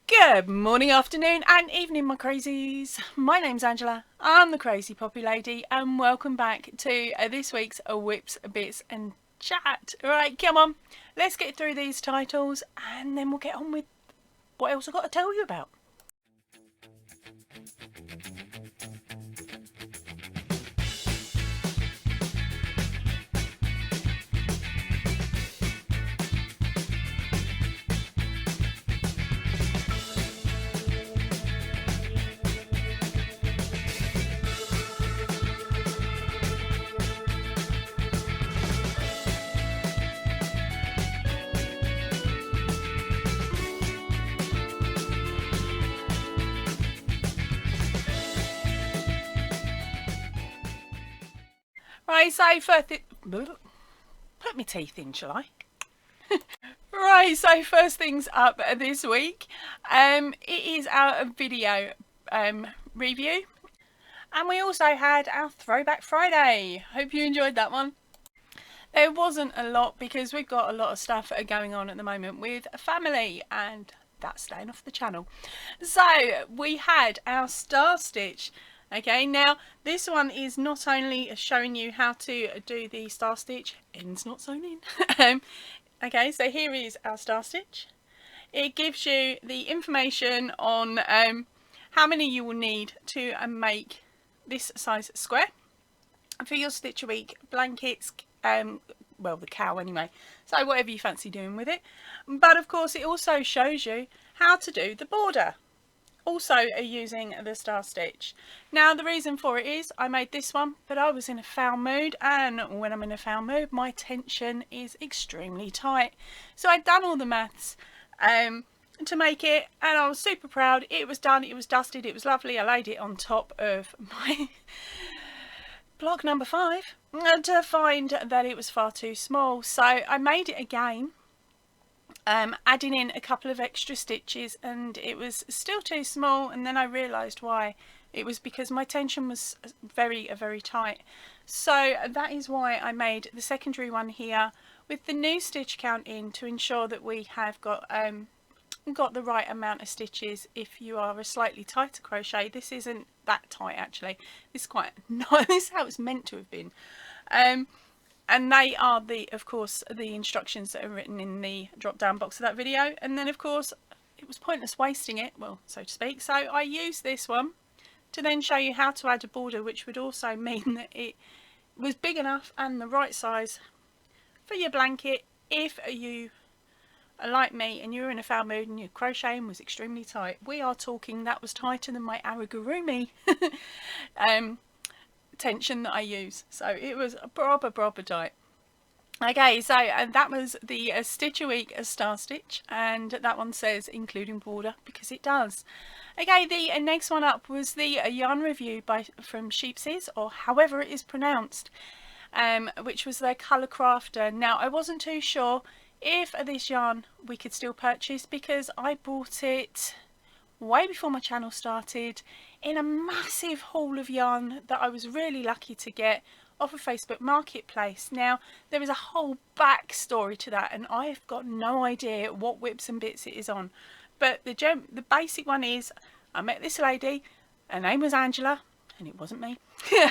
Good morning, afternoon and evening, my crazies. My name's Angela, I'm the Crazy Poppy Lady, and welcome back to this week's Whips, Bits and Chat. Right, come on, let's get through these titles and then we'll get on with what else I've got to tell you about. Right, so put my teeth in, shall I? Right, so first things up this week, it is our video review, and we also had our Throwback Friday. Hope you enjoyed that one. There wasn't a lot because we've got a lot of stuff going on at the moment with family, and that's staying off the channel. So we had our Star Stitch. Okay, now this one is not only showing you how to do the Star Stitch, ends not sewn in. Okay, so here is our Star Stitch. It gives you the information on how many you will need to make this size square for your Stitch a Week blankets, well, the cow anyway, so whatever you fancy doing with it. But of course it also shows you how to do the border, also using the Star Stitch. Now the reason for it is I made this one, but I was in a foul mood, and when I'm in a foul mood my tension is extremely tight. So I'd done all the maths to make it, and I was super proud. It was done, it was dusted, it was lovely. I laid it on top of my block number 5 to find that it was far too small, so I made it again, adding in a couple of extra stitches, and it was still too small. And then I realised why. It was because my tension was very tight. So that is why I made the secondary one here with the new stitch count in, to ensure that we have got the right amount of stitches. If you are a slightly tighter crochet, this isn't that tight actually. This is quite nice. This is how it's meant to have been. And they are of course the instructions that are written in the drop down box of that video. And then of course it was pointless wasting it, well, so to speak, so I used this one to then show you how to add a border, which would also mean that it was big enough and the right size for your blanket if you are like me and you're in a foul mood and your crocheting was extremely tight. We are talking that was tighter than my amigurumi tension that I use, so it was a proper tight. Okay, so that was the Stitch a Week Star Stitch, and that one says including border because it does. Okay, the next one up was the yarn review from Sheepsies, or however it is pronounced, which was their colour crafter. Now I wasn't too sure if this yarn we could still purchase, because I bought it way before my channel started in a massive haul of yarn that I was really lucky to get off of Facebook Marketplace. Now there is a whole backstory to that, and I've got no idea what whips and bits it is on, but the basic one is I met this lady, her name was Angela, and it wasn't me.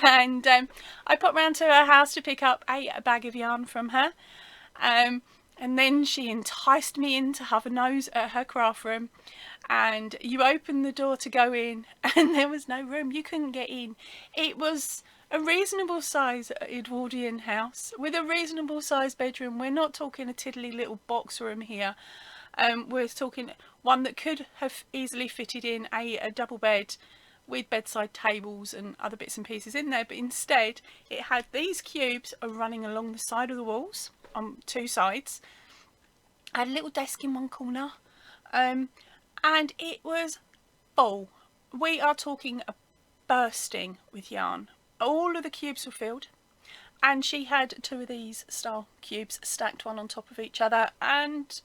And I popped round to her house to pick up a bag of yarn from her, and then she enticed me in to have a nose at her craft room, and you opened the door to go in and there was no room. You couldn't get in. It was a reasonable size Edwardian house with a reasonable size bedroom. We're not talking a tiddly little box room here. We're talking one that could have easily fitted in a double bed with bedside tables and other bits and pieces in there, but instead it had these cubes running along the side of the walls on two sides. I had a little desk in one corner, and it was full. We are talking bursting with yarn. All of the cubes were filled, and she had two of these style cubes stacked one on top of each other and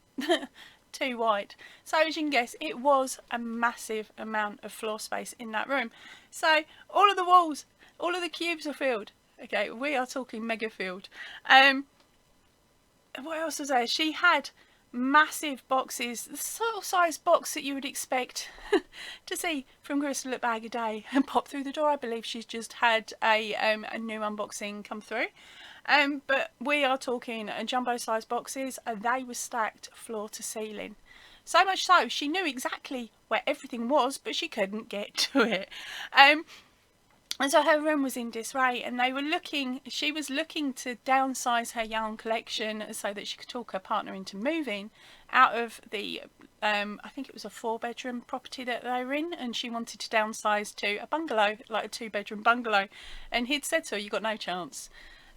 too wide. So as you can guess, it was a massive amount of floor space in that room. So all of the walls, all of the cubes are filled. Okay, we are talking mega filled. What else was there? She had massive boxes, the sort of size box that you would expect to see from Crystal at Bag a Day and pop through the door. I believe she's just had a new unboxing come through. But we are talking jumbo size boxes. They were stacked floor to ceiling. So much so, she knew exactly where everything was, but she couldn't get to it. And so her room was in disarray, and she was looking to downsize her yarn collection so that she could talk her partner into moving out of the, I think it was a 4-bedroom property that they were in, and she wanted to downsize to a bungalow, like a 2-bedroom bungalow. And he'd said to her, "You've got no chance.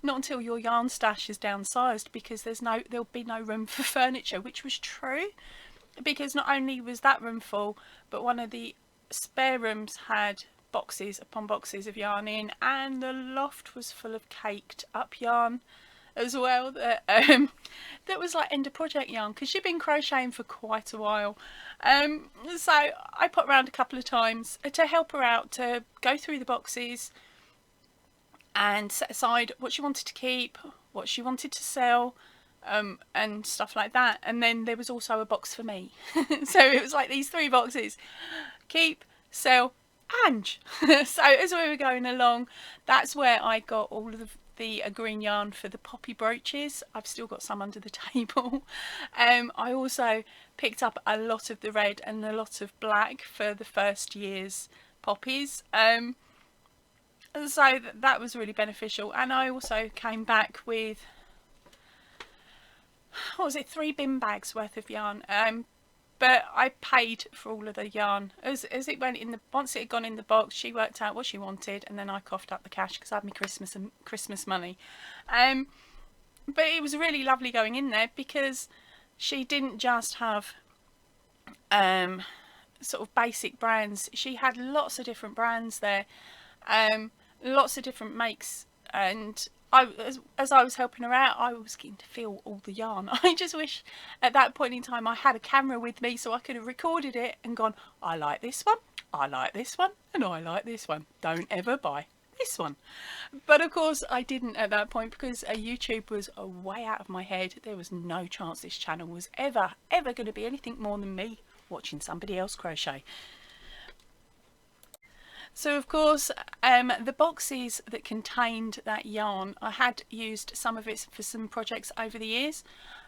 Not until your yarn stash is downsized, because there'll be no room for furniture," which was true, because not only was that room full, but one of the spare rooms had boxes upon boxes of yarn in, and the loft was full of caked up yarn as well, that was like end of project yarn, because she'd been crocheting for quite a while. So I popped around a couple of times to help her out, to go through the boxes and set aside what she wanted to keep, what she wanted to sell, and stuff like that. And then there was also a box for me. So it was like these 3 boxes: keep, sell, and so as we were going along, that's where I got all of the green yarn for the poppy brooches. I've still got some under the table. I also picked up a lot of the red and a lot of black for the first year's poppies. So that was really beneficial. And I also came back with, what was it, 3 bin bags worth of yarn. But I paid for all of the yarn as it went in the. Once it had gone in the box, she worked out what she wanted, and then I coughed up the cash because I had my Christmas money. But it was really lovely going in there, because she didn't just have sort of basic brands. She had lots of different brands there, lots of different makes, and as I was helping her out, I was keen to feel all the yarn. I just wish at that point in time I had a camera with me, so I could have recorded it and gone, "I like this one, I like this one, and I like this one. Don't ever buy this one." But of course I didn't at that point, because YouTube was way out of my head. There was no chance this channel was ever going to be anything more than me watching somebody else crochet. So of course, the boxes that contained that yarn, I had used some of it for some projects over the years,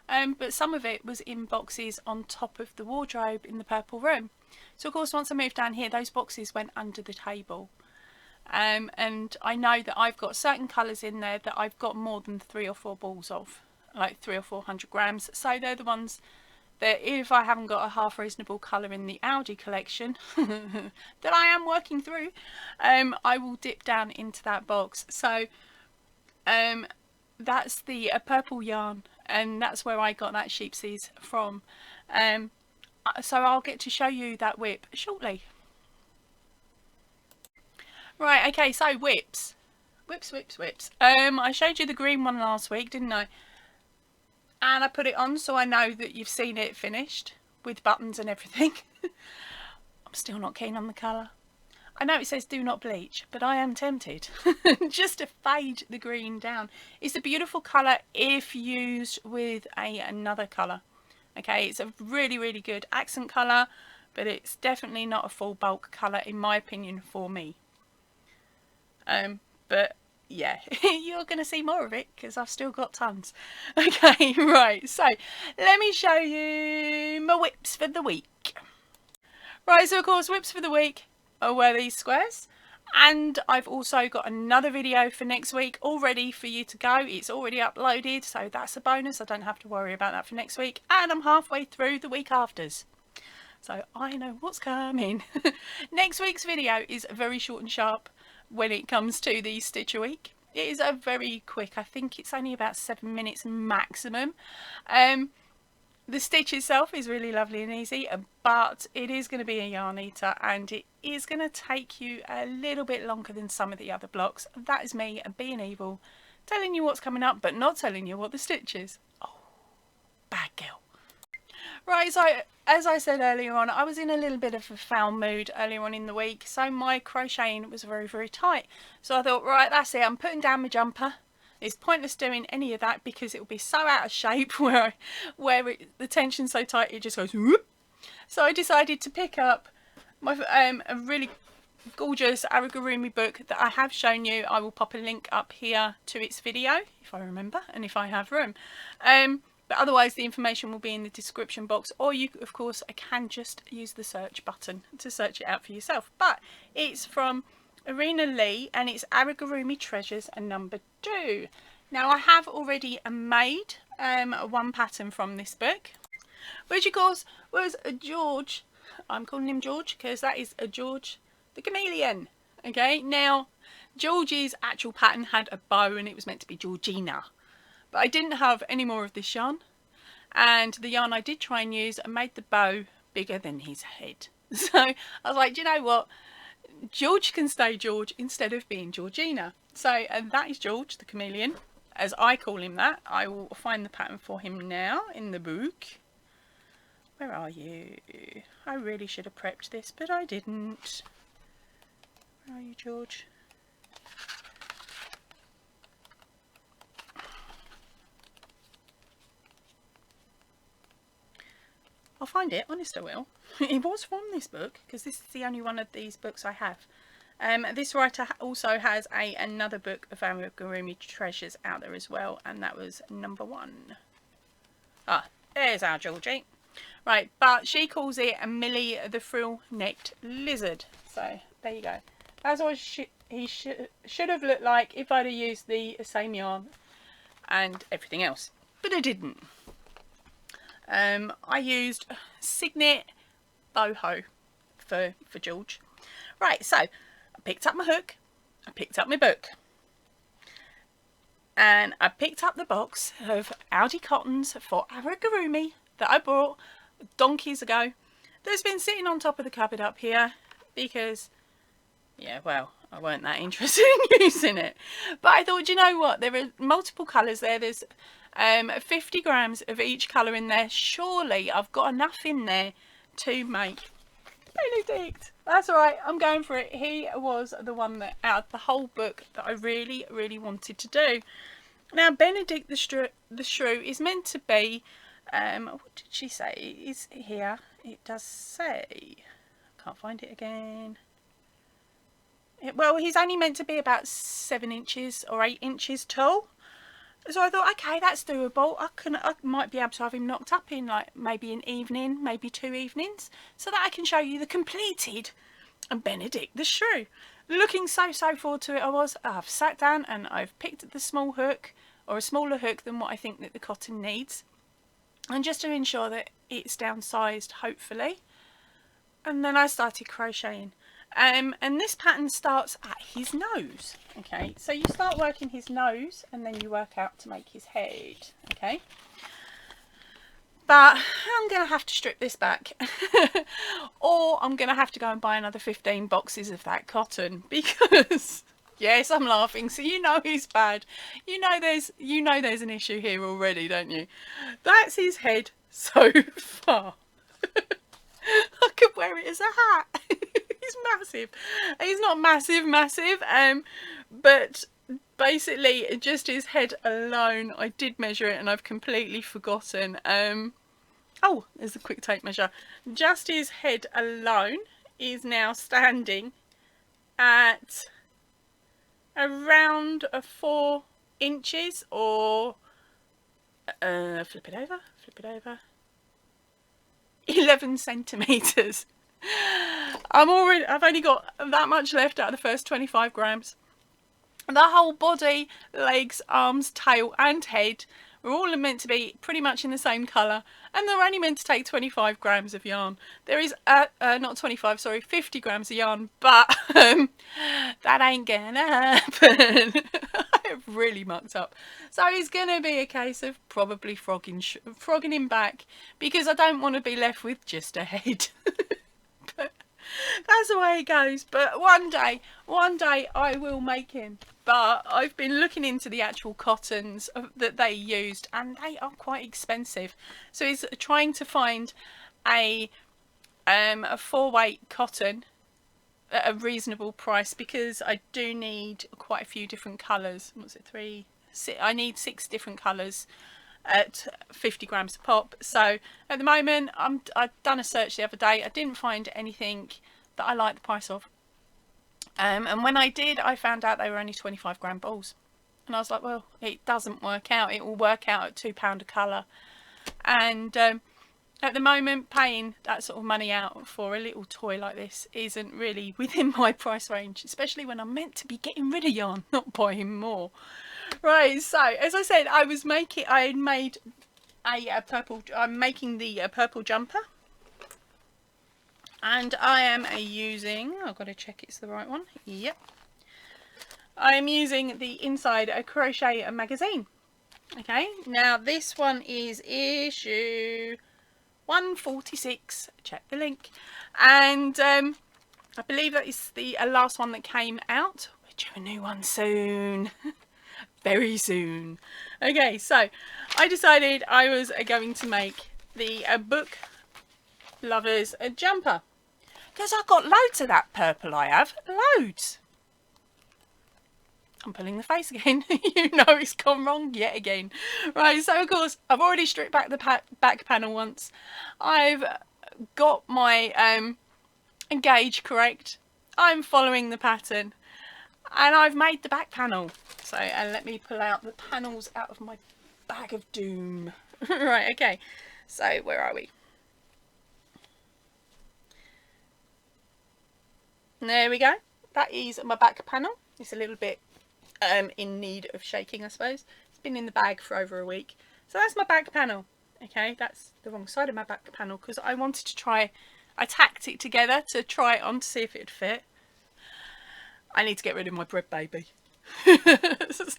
but some of it was in boxes on top of the wardrobe in the purple room. So of course, once I moved down here, those boxes went under the table. And I know that I've got certain colours in there that I've got more than 3 or 4 balls of, like 300 or 400 grams. So they're the ones that, if I haven't got a half reasonable colour in the Allergic collection that I am working through, I will dip down into that box. So that's the purple yarn, and that's where I got that sheepsies from. So I'll get to show you that whip shortly. Right, okay, so whips. I showed you the green one last week, didn't I? And I put it on so I know that you've seen it finished with buttons and everything. I'm still not keen on the colour. I know it says do not bleach, but I am tempted just to fade the green down. It's a beautiful colour if used with another colour. Okay, it's a really good accent colour, but it's definitely not a full bulk colour in my opinion for me. But yeah, you're going to see more of it because I've still got tons. Okay, right, so let me show you my whips for the week. Right, so of course whips for the week were these squares, and I've also got another video for next week all ready for you to go. It's already uploaded, so that's a bonus. I don't have to worry about that for next week, and I'm halfway through the week afters, so I know what's coming. Next week's video is very short and sharp when it comes to the stitch a week. It is a very quick, I think it's only about 7 minutes maximum. The stitch itself is really lovely and easy, but it is going to be a yarn eater, and it is going to take you a little bit longer than some of the other blocks. That is me being evil, telling you what's coming up but not telling you what the stitch is. Oh, bad girl. Right, so as I said earlier on, I was in a little bit of a foul mood earlier on in the week, so my crocheting was very tight. So I thought, right, that's it, I'm putting down my jumper It's pointless doing any of that because it will be so out of shape where the tension's so tight it just goes whoop. So I decided to pick up my a really gorgeous amigurumi book that I have shown you. I will pop a link up here to its video if I remember and if I have room. But otherwise the information will be in the description box, or you of course can just use the search button to search it out for yourself. But it's from Arena Lee and it's Amigurumi Treasures number 2. Now I have already made one pattern from this book, which of course was a George. I'm calling him George because that is a George the chameleon. Okay, now George's actual pattern had a bow and it was meant to be Georgina, but I didn't have any more of this yarn, and the yarn I did try and use made the bow bigger than his head. So I was like, do you know what, George can stay George instead of being Georgina. So and that is George the chameleon, as I call him that. I will find the pattern for him now in the book. Where are you? I really should have prepped this, but I didn't. Where are you, George? I'll find it, honest I will. It was from this book, because this is the only one of these books I have. This writer also has another book of amigurumi treasures out there as well, and that was number 1. Ah, there's our Georgie. Right, but she calls it a Millie the frill-necked lizard. So, there you go. That's what he should have looked like if I'd have used the same yarn and everything else. But I didn't. I used Signet Boho for George. Right, so I picked up my hook, I picked up my book, and I picked up the box of Aldi cottons for amigurumi that I bought donkeys ago. That's been sitting on top of the cupboard up here because, yeah, well, I weren't that interested in using it. But I thought, you know what, there are multiple colours there. There's 50 grams of each colour in there. Surely I've got enough in there to make Benedict. That's alright, I'm going for it. He was the one that out of the whole book that I really, really wanted to do. Now, Benedict the Shrew is meant to be, what did she say? Is here? It does say, can't find it again. Well, he's only meant to be about 7 inches or 8 inches tall. So I thought, okay, that's doable. I might be able to have him knocked up in like maybe an evening, maybe 2 evenings, so that I can show you the completed Benedict the Shrew. Looking so forward to it. I've sat down and I've picked the small hook, or a smaller hook than what I think that the cotton needs, and just to ensure that it's downsized, hopefully. And then I started crocheting. And this pattern starts at his nose. Okay, so you start working his nose and then you work out to make his head. Okay, but I'm going to have to strip this back or I'm going to have to go and buy another 15 boxes of that cotton because yes, I'm laughing, so you know he's bad. You know there's an issue here already, don't you? That's his head so far. I could wear it as a hat. He's massive. He's not massive, but basically just his head alone, I did measure it and I've completely forgotten. Oh, there's a quick tape measure. Just his head alone is now standing at around 4 inches, or flip it over, 11 centimetres. I've only got that much left out of the first 25 grams. The whole body, legs, arms, tail and head are all meant to be pretty much in the same colour, and they're only meant to take 25 grams of yarn. There is not 25, sorry, 50 grams of yarn, but that ain't gonna happen. I've really mucked up. So it's gonna be a case of probably frogging him back, because I don't want to be left with just a head. But that's the way it goes. But one day I will make him. But I've been looking into the actual cottons that they used, and they are quite expensive. So it's trying to find a 4-weight cotton at a reasonable price, because I do need quite a few different colours. What's it, 3, I need 6 different colours at 50 grams a pop. So at the moment, I've done a search the other day. I didn't find anything that I like the price of. And when I did, I found out they were only 25 gram balls. And I was like, well, it doesn't work out. It will work out at £2 a colour. And at the moment, paying that sort of money out for a little toy like this isn't really within my price range, especially when I'm meant to be getting rid of yarn, not buying more. Right, so as I said, I'm making the purple jumper, and I am using, I've got to check it's the right one. Yep, I am using the Inside a Crochet magazine. Okay, now this one is issue 146, check the link, and I believe that is the last one that came out. We're due a new one soon. Very soon. Okay, so I decided I was going to make the book lovers a jumper, because I've got loads of that purple. I have loads. I'm pulling the face again. You know it's gone wrong yet again. Right, so of course I've already stripped back the back panel once. I've got my gauge correct. I'm following the pattern, and I've made the back panel. So let me pull out the panels out of my bag of doom. Right, okay, so where are we? There we go. That is my back panel. It's a little bit in need of shaking, I suppose. It's been in the bag for over a week. So that's my back panel. Okay, that's the wrong side of my back panel, because I wanted to try, I tacked it together to try it on to see if it would fit. I need to get rid of my bread baby.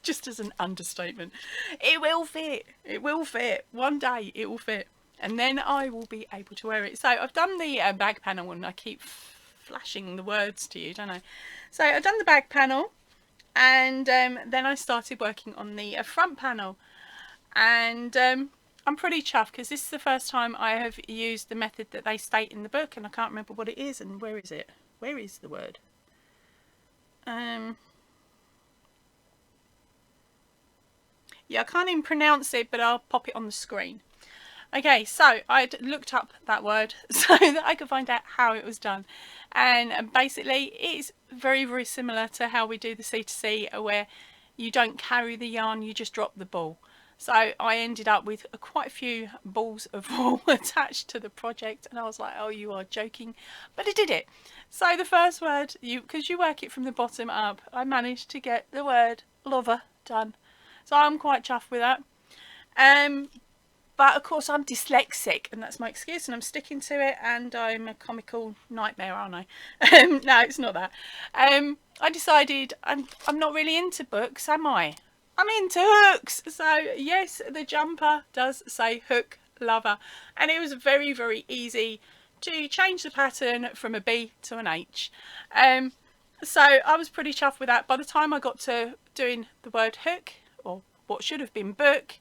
Just as an understatement. It will fit. It will fit. One day it will fit, and then I will be able to wear it. So I've done the bag panel, and I keep flashing the words to you, don't I? So I've done the bag panel, and then I started working on the front panel, and I'm pretty chuffed, because this is the first time I have used the method that they state in the book, and I can't remember what it is. And where is it? Where is the word? Yeah, I can't even pronounce it, but I'll pop it on the screen. Okay, so I looked up that word so that I could find out how it was done. And basically, it's very, very similar to how we do the C2C, where you don't carry the yarn, you just drop the ball. So I ended up with quite a few balls of wool attached to the project, and I was like, oh, you are joking. But I did it. So the first word, because you work it from the bottom up, I managed to get the word lover done. So I'm quite chuffed with that. But of course I'm dyslexic, and that's my excuse, and I'm sticking to it, and I'm a comical nightmare, aren't I? No, it's not that. I decided I'm not really into books, am I? I'm into hooks. So yes, the jumper does say hook lover, and it was very, very easy to change the pattern from a B to an H. So I was pretty chuffed with that. By the time I got to doing the word hook, or what should have been book,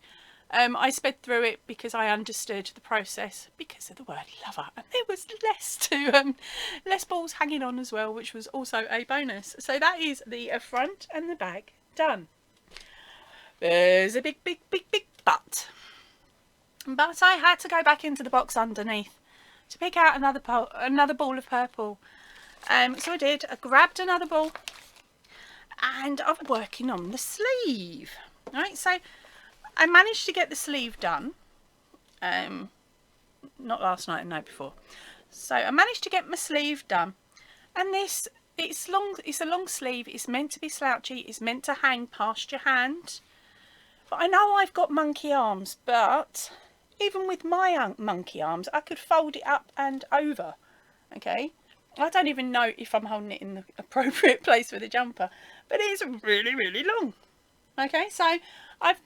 I sped through it because I understood the process because of the word lover, and there was less balls hanging on as well, which was also a bonus. So that is the front and the back done. There's a big but I had to go back into the box underneath to pick out another ball of purple. So I did. I grabbed another ball, and I'm working on the sleeve. Right, so I managed to get the sleeve done. Not last night, the night before. So I managed to get my sleeve done, and it's a long sleeve. It's meant to be slouchy. It's meant to hang past your hand. But I know I've got monkey arms, but even with my monkey arms, I could fold it up and over. Okay, I don't even know if I'm holding it in the appropriate place for the jumper, but it's really, really long. Okay, so I've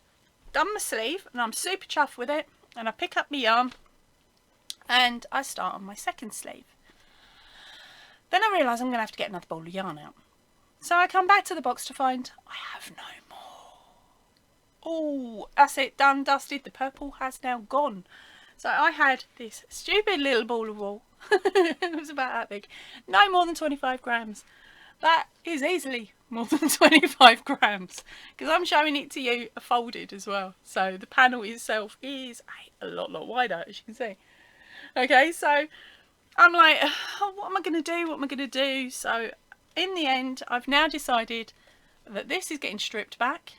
done my sleeve, and I'm super chuffed with it, and I pick up my yarn, and I start on my second sleeve. Then I realise I'm going to have to get another ball of yarn out. So I come back to the box to find I have no more. Oh, that's it, done, dusted. The purple has now gone. So I had this stupid little ball of wool. It was about that big. No more than 25 grams. that is easily more than 25 grams, because I'm showing it to you folded as well. So the panel itself is a lot wider, as you can see. Okay, so I'm like, oh, what am I going to do? What am I going to do? So in the end, I've now decided that this is getting stripped back,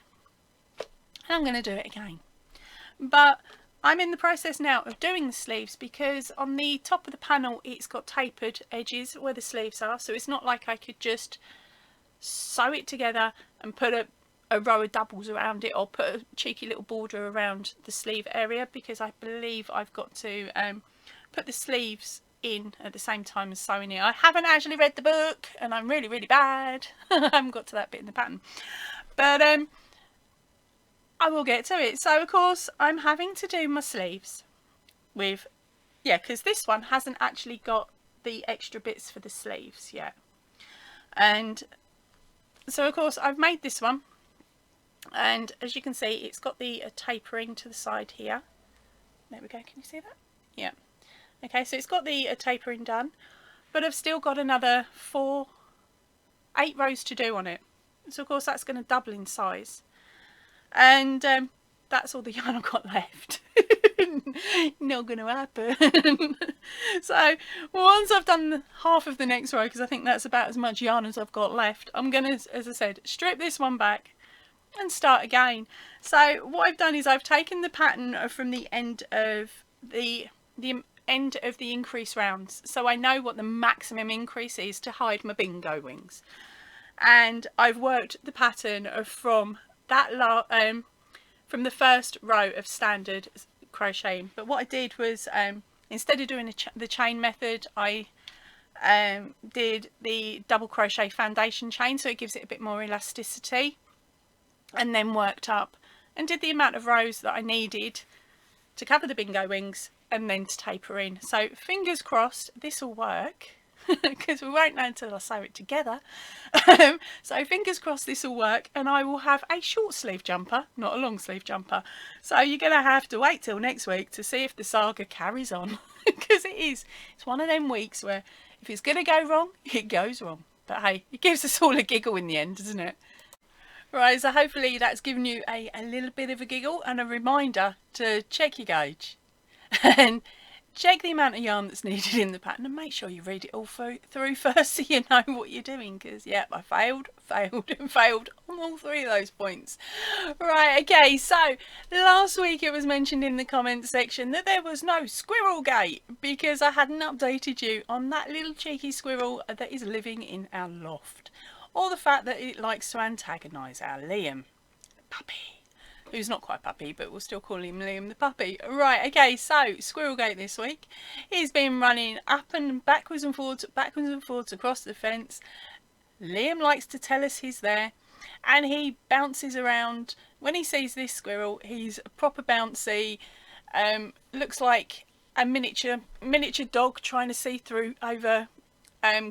and I'm going to do it again. But I'm in the process now of doing the sleeves, because on the top of the panel it's got tapered edges where the sleeves are, so it's not like I could just sew it together and put a row of doubles around it, or put a cheeky little border around the sleeve area, because I believe I've got to put the sleeves in at the same time as sewing it. I haven't actually read the book, and I'm really bad. I haven't got to that bit in the pattern, but I will get to it. So of course I'm having to do my sleeves with, because this one hasn't actually got the extra bits for the sleeves yet. And so of course I've made this one, and as you can see it's got the tapering to the side here. There we go, can you see that? Yeah. Okay, so it's got the tapering done, but I've still got another 8 rows to do on it. So of course that's going to double in size. And that's all the yarn I've got left. Not going to happen. So once I've done half of the next row, because I think that's about as much yarn as I've got left, I'm going to, as I said, strip this one back and start again. So what I've done is I've taken the pattern from the end of the end of the increase rounds, so I know what the maximum increase is to hide my bingo wings, and I've worked the pattern from that from the first row of standard crocheting. But what I did was, instead of doing the chain method, I did the double crochet foundation chain, so it gives it a bit more elasticity, and then worked up and did the amount of rows that I needed to cover the bingo wings and then to taper in. So fingers crossed this will work, because we won't know until I sew it together. So fingers crossed this will work, and I will have a short sleeve jumper, not a long sleeve jumper. So you're going to have to wait till next week to see if the saga carries on, because it's one of them weeks where if it's going to go wrong, it goes wrong. But hey, it gives us all a giggle in the end, doesn't it? Right, so hopefully that's given you a little bit of a giggle and a reminder to check your gauge and check the amount of yarn that's needed in the pattern, and make sure you read it all through first, so you know what you're doing, because yeah, I failed and failed on all 3 of those points. Right, okay, so last week it was mentioned in the comments section that there was no Squiralgate, because I hadn't updated you on that little cheeky squirrel that is living in our loft, or the fact that it likes to antagonise our Liam, puppy. Who's not quite puppy, but we'll still call him Liam the puppy. Right, okay, so Squiralgate this week. He's been running up and backwards and forwards across the fence. Liam likes to tell us he's there, and he bounces around. When he sees this squirrel, he's proper bouncy. Looks like a miniature dog trying to see through over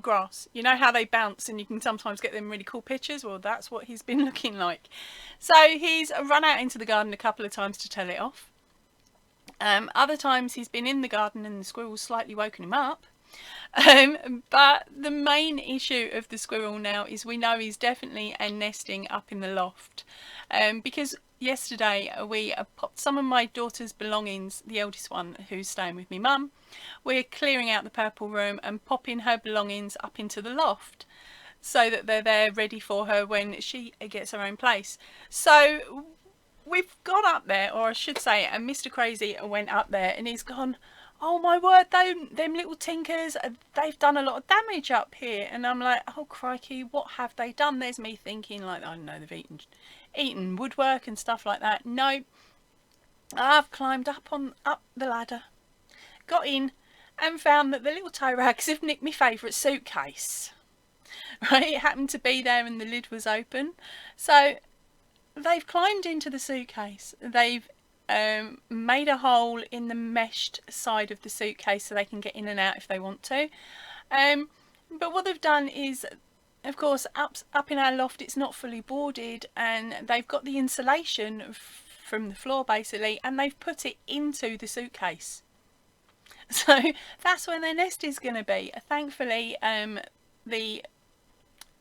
grass. You know how they bounce and you can sometimes get them really cool pictures? Well, that's what he's been looking like. So he's run out into the garden a couple of times to tell it off. Other times he's been in the garden and the squirrel's slightly woken him up. But the main issue of the squirrel now is we know he's definitely nesting up in the loft, because yesterday we popped some of my daughter's belongings, the eldest one who's staying with me mum, we're clearing out the purple room and popping her belongings up into the loft so that they're there ready for her when she gets her own place. So we've gone up there, or I should say, and Mr. Crazy went up there and he's gone, oh my word, them little tinkers, they've done a lot of damage up here. And I'm like, oh crikey, what have they done? There's me thinking like, I don't know, they've eaten woodwork and stuff like that. No, I've climbed up the ladder, got in and found that the little toe rags have nicked my favourite suitcase. Right, it happened to be there and the lid was open. So they've climbed into the suitcase. They've made a hole in the meshed side of the suitcase so they can get in and out if they want to. But what they've done is, of course, up in our loft it's not fully boarded, and they've got the insulation from the floor basically, and they've put it into the suitcase. So that's where their nest is going to be. Thankfully the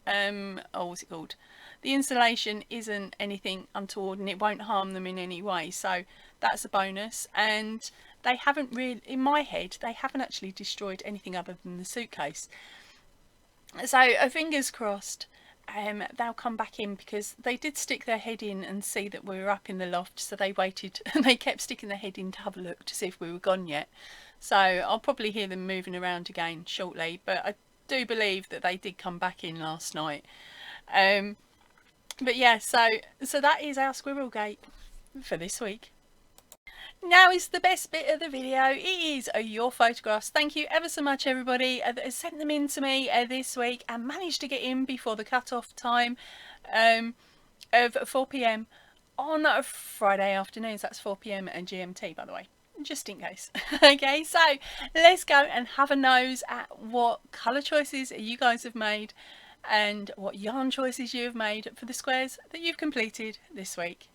oh, what's it called? The insulation isn't anything untoward and it won't harm them in any way. So that's a bonus. And they haven't really, in my head, they haven't actually destroyed anything other than the suitcase. So fingers crossed. They'll come back in, because they did stick their head in and see that we were up in the loft, so they waited and they kept sticking their head in to have a look to see if we were gone yet. So I'll probably hear them moving around again shortly, but I do believe that they did come back in last night. But yeah, so that is our Squiralgate for this week. Now is the best bit of the video. It is your photographs. Thank you ever so much, everybody that has sent them in to me this week and managed to get in before the cut-off time of 4 p.m. on Friday afternoons. That's 4 p.m. at GMT, by the way, just in case. Okay, so let's go and have a nose at what colour choices you guys have made and what yarn choices you have made for the squares that you've completed this week.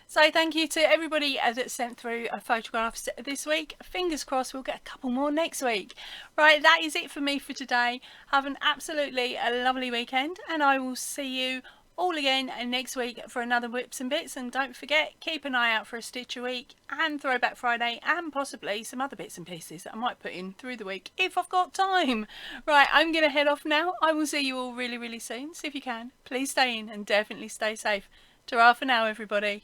So thank you to everybody that sent through photographs this week. Fingers crossed we'll get a couple more next week. Right, that is it for me for today. Have an absolutely lovely weekend, and I will see you all again next week for another Whips and Bits. And don't forget, keep an eye out for a Stitch a Week and Throwback Friday, and possibly some other bits and pieces that I might put in through the week if I've got time. Right, I'm going to head off now. I will see you all really, really soon. So if you can, please stay in and definitely stay safe. Ta-ra for now, everybody.